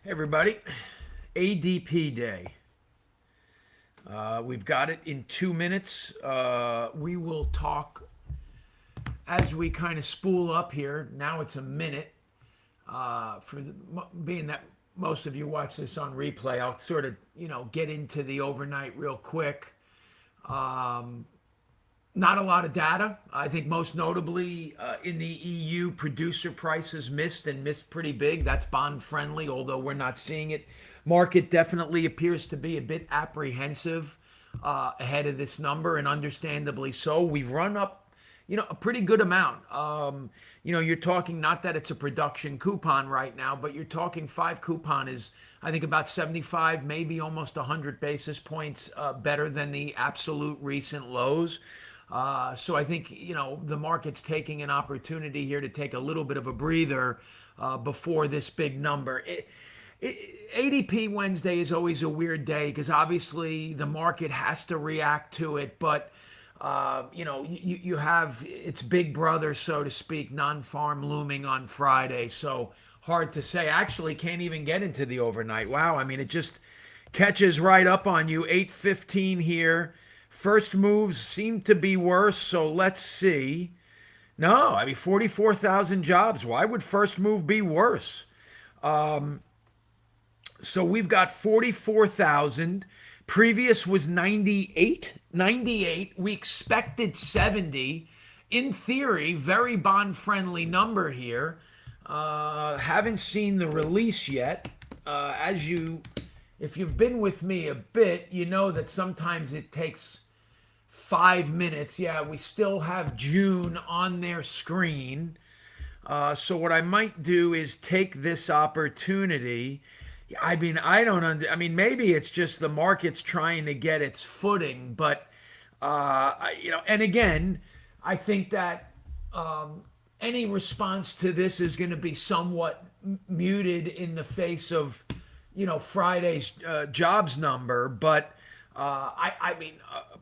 Hey everybody, ADP Day. We've got it in 2 minutes. We will talk as we kind of spool up here. Now it's a minute. Being that most of you watch this on replay, I'll sort of get into the overnight real quick. Not a lot of data. I think most notably in the EU, producer prices missed pretty big. That's bond friendly, although we're not seeing it. Market definitely appears to be a bit apprehensive ahead of this number, and understandably so. We've run up, a pretty good amount. You're talking, not that it's a production coupon right now, but you're talking 5 coupon is, I think, about 75, maybe almost 100 basis points better than the absolute recent lows. So I think, the market's taking an opportunity here to take a little bit of a breather before this big number. ADP Wednesday is always a weird day because obviously the market has to react to it, but you have its big brother, so to speak, non-farm looming on Friday. So hard to say. Actually, can't even get into the overnight. Wow, I mean, it just catches right up on you. 8:15 here. First moves seem to be worse, so let's see. No, I mean, 44,000 jobs. Why would first move be worse? So we've got 44,000. Previous was 98. 98. We expected 70. In theory, very bond-friendly number here. Haven't seen the release yet. If you've been with me a bit, you know that sometimes it takes 5 minutes. Yeah, we still have June on their screen. So what I might do is take this opportunity. I mean, maybe it's just the market's trying to get its footing, but and again, I think that any response to this is going to be somewhat muted in the face of, Friday's jobs number. But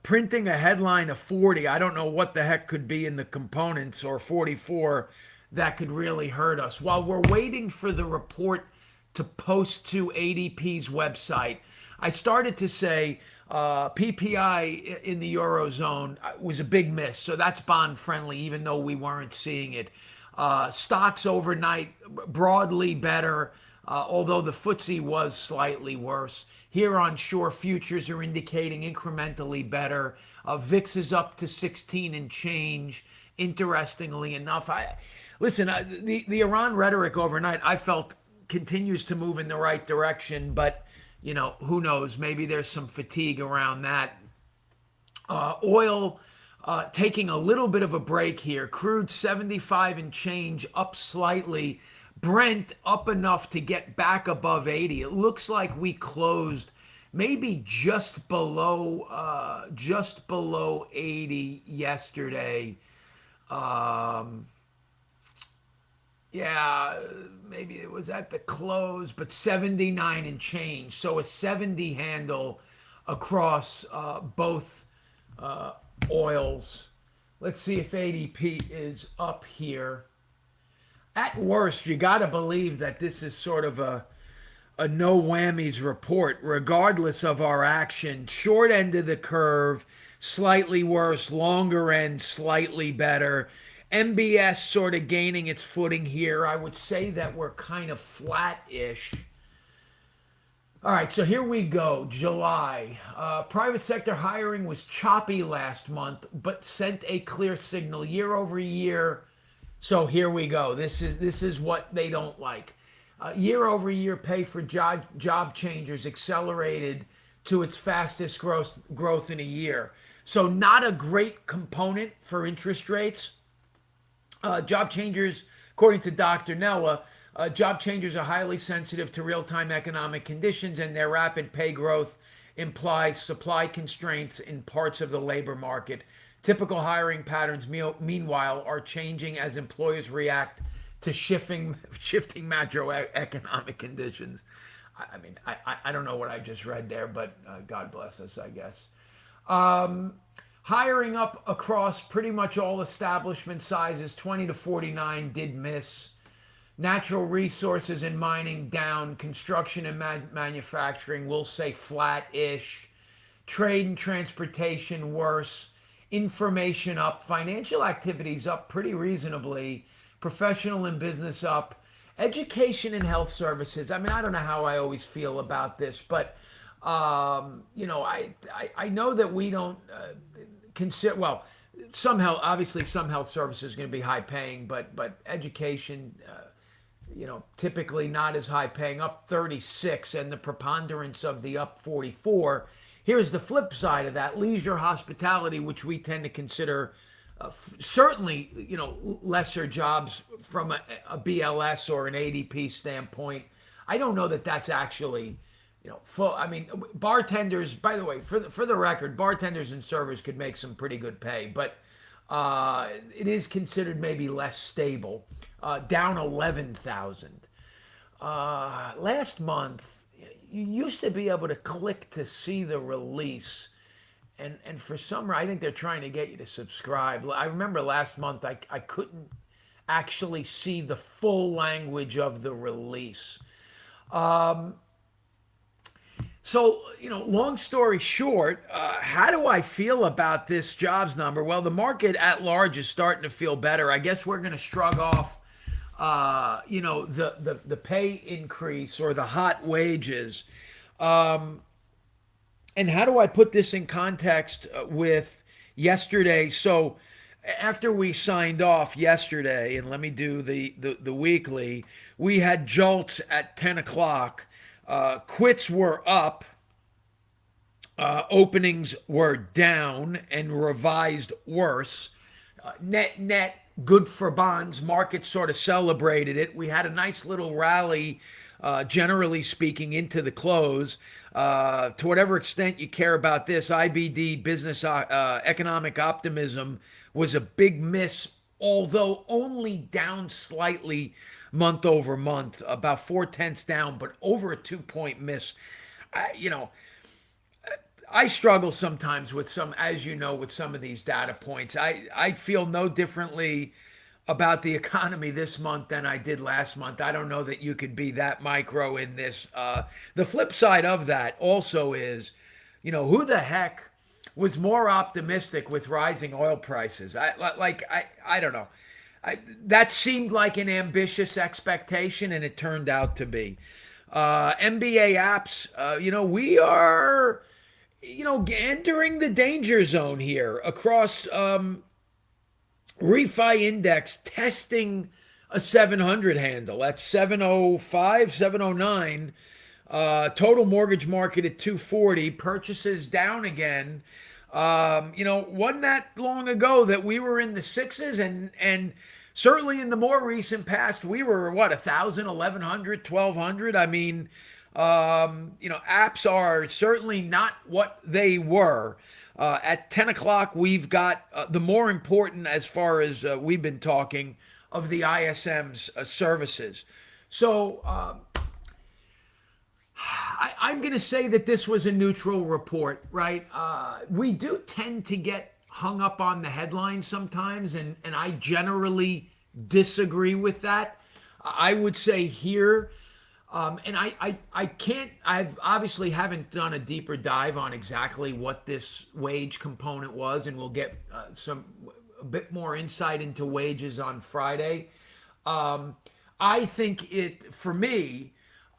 printing a headline of 40, I don't know what the heck could be in the components, or 44 that could really hurt us. While we're waiting for the report to post to ADP's website, I started to say PPI in the Eurozone was a big miss. So that's bond friendly, even though we weren't seeing it. Stocks overnight broadly better, although the FTSE was slightly worse. Here on shore, futures are indicating incrementally better. VIX is up to 16 and change. Interestingly enough, the Iran rhetoric overnight, I felt, continues to move in the right direction, but who knows? Maybe there's some fatigue around that. Oil taking a little bit of a break here. Crude 75 and change, up slightly. Brent up enough to get back above 80. It looks like we closed maybe just below 80 yesterday. Yeah, maybe it was at the close, but 79 and change. So a 70 handle across both oils. Let's see if ADP is up here. At worst, you got to believe that this is sort of a no whammies report, regardless of our action. Short end of the curve, slightly worse. Longer end, slightly better. MBS sort of gaining its footing here. I would say that we're kind of flat-ish. All right, so here we go. July. Private sector hiring was choppy last month, but sent a clear signal year over year. So here we go. This is what they don't like. Year over year pay for job changers accelerated to its fastest growth in a year. So not a great component for interest rates. Job changers, according to Dr. Nella, job changers are highly sensitive to real-time economic conditions, and their rapid pay growth implies supply constraints in parts of the labor market. Typical hiring patterns, meanwhile, are changing as employers react to shifting macroeconomic conditions. I don't know what I just read there, but God bless us, I guess. Hiring up across pretty much all establishment sizes, 20 to 49 did miss. Natural resources and mining down. Construction and manufacturing, we'll say flat-ish. Trade and transportation worse. Information up. Financial activities up pretty reasonably. Professional and business up. Education and health services. I mean, I don't know how I always feel about this, but I know that we don't consider, well, some health, obviously some health services are going to be high paying, but education, typically not as high paying, up 36, and the preponderance of the up 44. Here's the flip side of that: leisure, hospitality, which we tend to consider certainly, lesser jobs from a BLS or an ADP standpoint. I don't know that that's actually, full. I mean, bartenders, by the way, for the record, bartenders and servers could make some pretty good pay, but it is considered maybe less stable, down 11,000. Last month, you used to be able to click to see the release. And for some reason, I think they're trying to get you to subscribe. I remember last month I couldn't actually see the full language of the release. So, long story short, how do I feel about this jobs number? Well, the market at large is starting to feel better. I guess we're going to shrug off, the pay increase or the hot wages. And how do I put this in context with yesterday? So after we signed off yesterday, and let me do the weekly, we had jolts at 10 o'clock. Quits were up. Openings were down and revised worse. Net, good for bonds. Market sort of celebrated it. We had a nice little rally, generally speaking, into the close. To whatever extent you care about this, IBD, business economic optimism, was a big miss, although only down slightly month over month, about 0.4 down, but over a 2-point miss. I struggle sometimes with some, as you know, with some of these data points. I feel no differently about the economy this month than I did last month. I don't know that you could be that micro in this. The flip side of that also is, who the heck was more optimistic with rising oil prices? I don't know. That seemed like an ambitious expectation, and it turned out to be. MBA apps, we are, entering the danger zone here across refi index, testing a 700 handle. That's 705, 709. Total mortgage market at 240. Purchases down again. Wasn't that long ago that we were in the sixes, and certainly in the more recent past, we were 1,000, 1,100, 1,200. I mean, apps are certainly not what they were. At 10 o'clock, we've got the more important, as far as we've been talking, of the ISM's services. So I'm going to say that this was a neutral report, right? We do tend to get hung up on the headlines sometimes, and I generally disagree with that. I would say here, and I've obviously haven't done a deeper dive on exactly what this wage component was, and we'll get a bit more insight into wages on Friday. I think for me,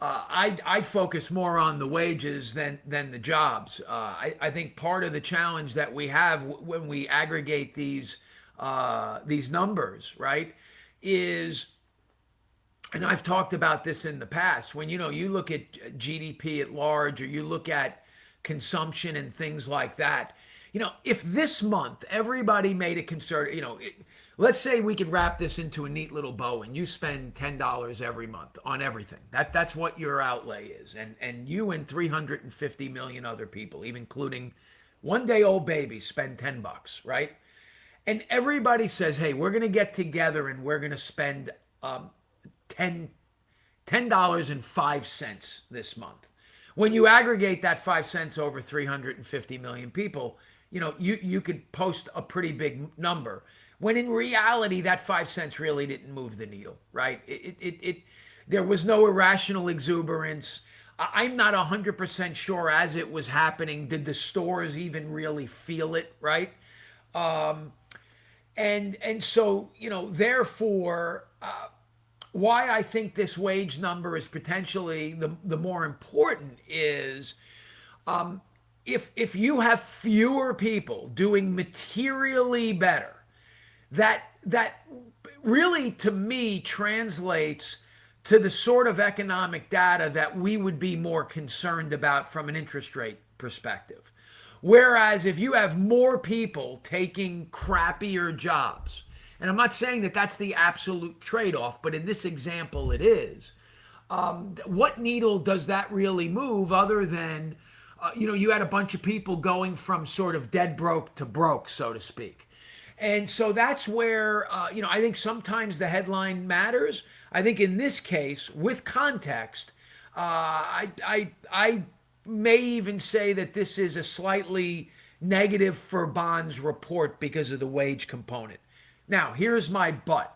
I'd focus more on the wages than the jobs. I think part of the challenge that we have when we aggregate these numbers, right, is, and I've talked about this in the past, when you look at GDP at large, or you look at consumption and things like that, if this month everybody made a concerted, let's say we could wrap this into a neat little bow, and you spend $10 every month on everything. That's what your outlay is, and you and 350 million other people, even including one-day-old babies, spend $10, right? And everybody says, hey, we're going to get together and we're going to spend $10.05 this month. When you aggregate that 5 cents over 350 million people, you could post a pretty big number. when in reality that 5 cents really didn't move the needle, right? There was no irrational exuberance. I'm not 100% sure as it was happening, did the stores even really feel it, right? Um, and so, therefore, why I think this wage number is potentially the more important is, if you have fewer people doing materially better, that really to me translates to the sort of economic data that we would be more concerned about from an interest rate perspective. Whereas if you have more people taking crappier jobs, and I'm not saying that that's the absolute trade-off, but in this example it is, what needle does that really move other than, you had a bunch of people going from sort of dead broke to broke, so to speak. And so that's where, I think sometimes the headline matters. I think in this case, with context, I may even say that this is a slightly negative for bonds report because of the wage component. Now, here's my but.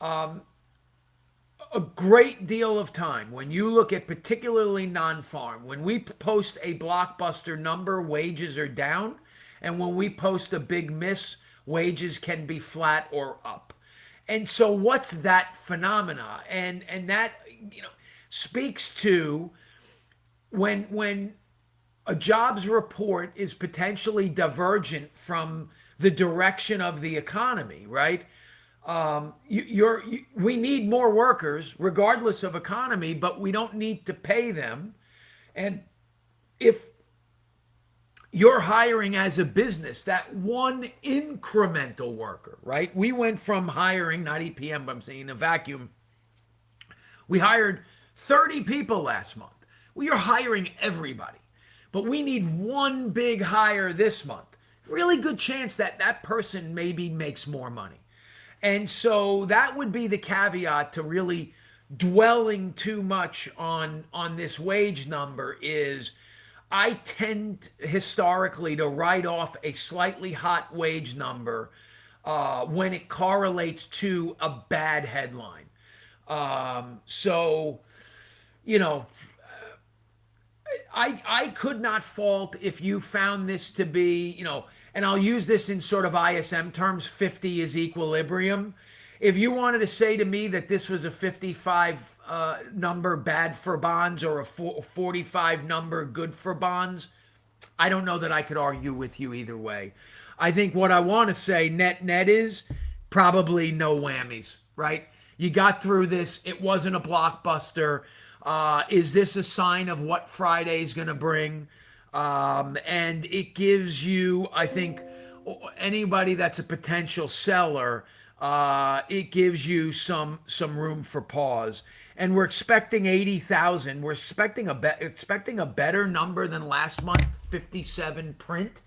A great deal of time when you look at particularly non-farm, when we post a blockbuster number, wages are down, and when we post a big miss, wages can be flat or up. And so what's that phenomena? And that, speaks to when a jobs report is potentially divergent from the direction of the economy, right? We need more workers regardless of economy, but we don't need to pay them. And if you're hiring as a business that one incremental worker, right? We went from hiring, not EPM, but I'm saying in a vacuum, we hired 30 people last month. We are hiring everybody, but we need one big hire this month. Really good chance that that person maybe makes more money. And so that would be the caveat to really dwelling too much on this wage number is I tend historically to write off a slightly hot wage number when it correlates to a bad headline. So, I could not fault if you found this to be, and I'll use this in sort of ISM terms, 50 is equilibrium. If you wanted to say to me that this was a 55 number bad for bonds or a 45 number good for bonds, I don't know that I could argue with you either way. I think what I want to say net is probably no whammies, right? You got through this. It wasn't a blockbuster. Is this a sign of what Friday's going to bring? And it gives you, I think, anybody that's a potential seller, it gives you some room for pause. And we're expecting 80,000. We're expecting a better number than last month, 57 print.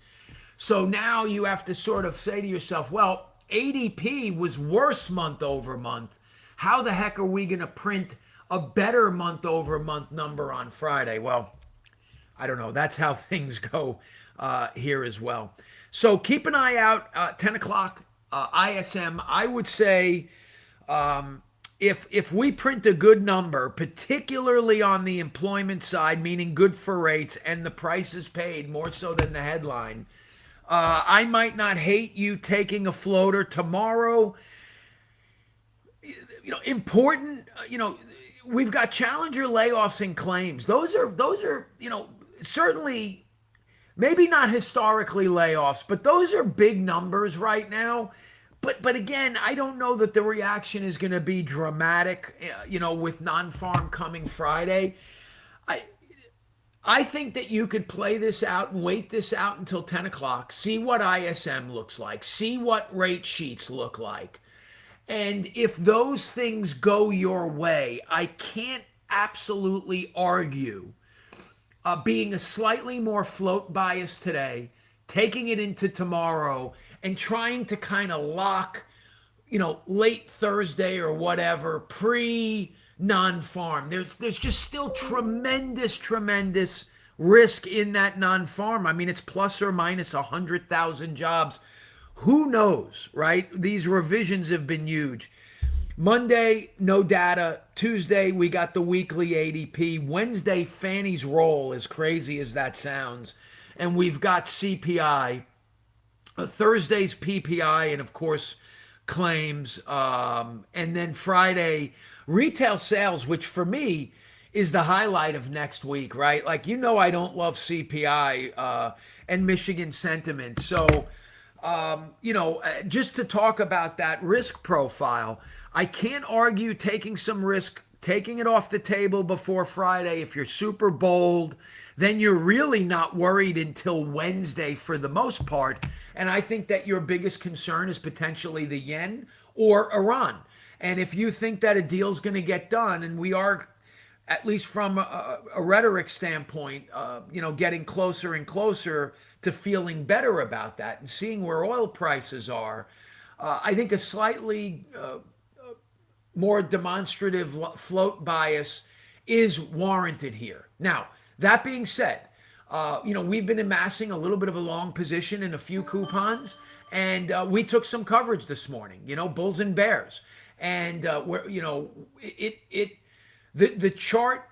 So now you have to sort of say to yourself, well, ADP was worse month over month. How the heck are we going to print a better month over month number on Friday? Well, I don't know. That's how things go here as well. So keep an eye out. 10 o'clock ISM. I would say if we print a good number, particularly on the employment side, meaning good for rates and the prices paid more so than the headline, I might not hate you taking a floater tomorrow. Important. We've got challenger layoffs and claims. Those are certainly maybe not historically layoffs, but those are big numbers right now. But again, I don't know that the reaction is going to be dramatic, with non-farm coming Friday. I think that you could play this out and wait this out until 10 o'clock, see what ISM looks like, see what rate sheets look like. And if those things go your way, I can't absolutely argue being a slightly more float bias today, taking it into tomorrow, and trying to kind of lock, late Thursday or whatever, pre-non-farm. There's just still tremendous risk in that non-farm. I mean, it's plus or minus 100,000 jobs Who knows, right? These revisions have been huge. Monday, no data. Tuesday, we got the weekly ADP. Wednesday, Fannie's roll, as crazy as that sounds. And we've got CPI. Thursday's PPI, and of course, claims. And then Friday, retail sales, which for me is the highlight of next week, right? Like, I don't love CPI and Michigan sentiment. So, just to talk about that risk profile, I can't argue taking some risk, taking it off the table before Friday. If you're super bold, then you're really not worried until Wednesday for the most part. And I think that your biggest concern is potentially the yen or Iran. And if you think that a deal's going to get done, and we are, at least from a rhetoric standpoint, getting closer and closer to feeling better about that and seeing where oil prices are, I think a slightly more demonstrative float bias is warranted here. Now, that being said, we've been amassing a little bit of a long position in a few coupons, and we took some coverage this morning. Bulls and bears, and the chart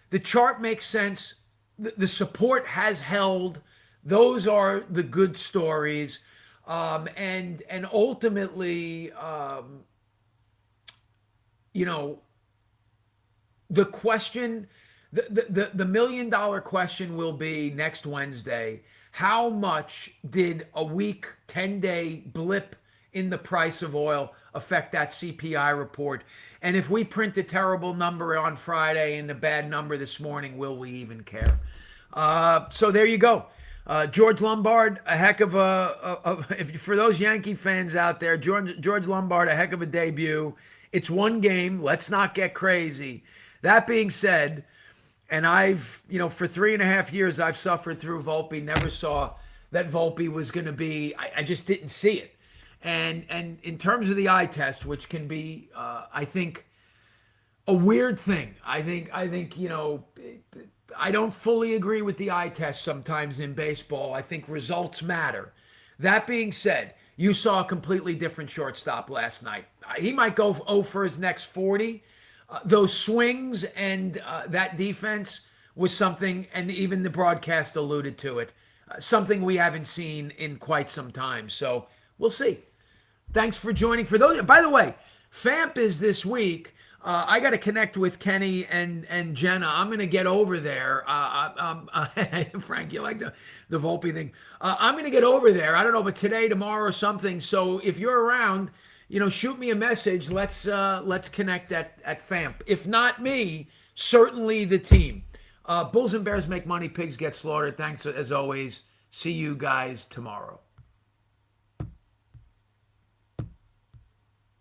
the chart makes sense. The support has held. Those are the good stories, and ultimately, the question, the $1 million question will be next Wednesday: how much did a week, 10-day blip in the price of oil affect that CPI report? And if we print a terrible number on Friday and a bad number this morning, will we even care? So there you go. George Lombard, a heck of if for those Yankee fans out there, George Lombard, a heck of a debut. It's one game. Let's not get crazy. That being said, and I've, for 3.5 years, I've suffered through Volpe, never saw that Volpe was going to be, I just didn't see it. And in terms of the eye test, which can be, I think, a weird thing. I think I don't fully agree with the eye test sometimes in baseball. I think results matter. That being said, you saw a completely different shortstop last night. He might go 0 for his next 40. Those swings and that defense was something, and even the broadcast alluded to it, something we haven't seen in quite some time. So we'll see. Thanks for joining. For those, by the way, FAMP is this week. I got to connect with Kenny and Jenna. I'm going to get over there. Frank, you like the Volpe thing? I'm going to get over there. I don't know, but today, tomorrow, or something. So if you're around, shoot me a message. Let's connect at FAMP. If not me, certainly the team. Bulls and Bears make money. Pigs get slaughtered. Thanks as always. See you guys tomorrow.